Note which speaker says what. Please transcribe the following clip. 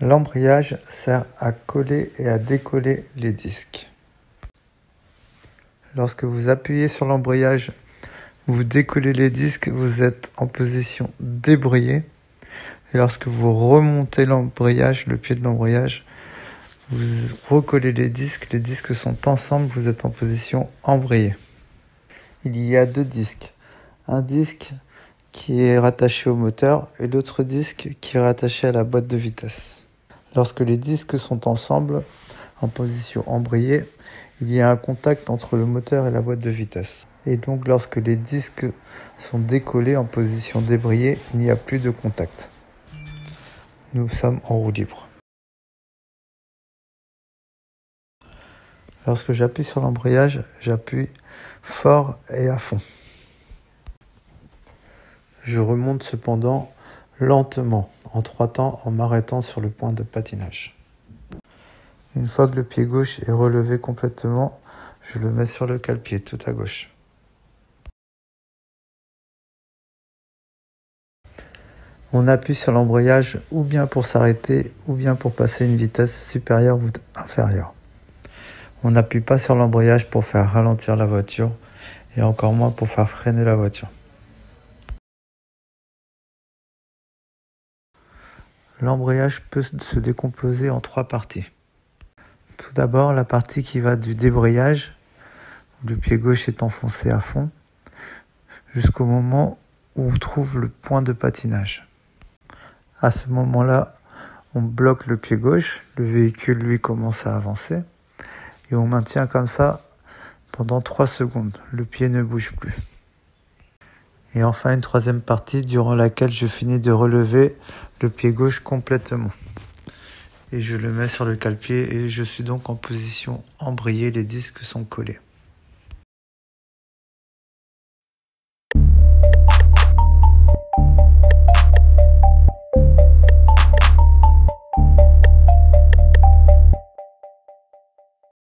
Speaker 1: L'embrayage sert à coller et à décoller les disques. Lorsque vous appuyez sur l'embrayage, vous décollez les disques, vous êtes en position débrayée. Et lorsque vous remontez l'embrayage, le pied de l'embrayage, vous recollez les disques sont ensemble, vous êtes en position embrayée. Il y a deux disques. Un disque qui est rattaché au moteur et l'autre disque qui est rattaché à la boîte de vitesse. Lorsque les disques sont ensemble, en position embrayée, il y a un contact entre le moteur et la boîte de vitesse. Et donc lorsque les disques sont décollés en position débrayée, il n'y a plus de contact. Nous sommes en roue libre. Lorsque j'appuie sur l'embrayage, j'appuie fort et à fond. Je remonte cependant lentement, en 3 temps, en m'arrêtant sur le point de patinage. Une fois que le pied gauche est relevé complètement, je le mets sur le cale-pied tout à gauche. On appuie sur l'embrayage ou bien pour s'arrêter ou bien pour passer une vitesse supérieure ou inférieure. On n'appuie pas sur l'embrayage pour faire ralentir la voiture et encore moins pour faire freiner la voiture. L'embrayage peut se décomposer en 3 parties. Tout d'abord, la partie qui va du débrayage, où le pied gauche est enfoncé à fond, jusqu'au moment où on trouve le point de patinage. À ce moment-là, on bloque le pied gauche, le véhicule lui commence à avancer et on maintient comme ça pendant 3 secondes. Le pied ne bouge plus. Et enfin une 3e partie durant laquelle je finis de relever le pied gauche complètement. Et je le mets sur le cale-pied et je suis donc en position embrayée, les disques sont collés.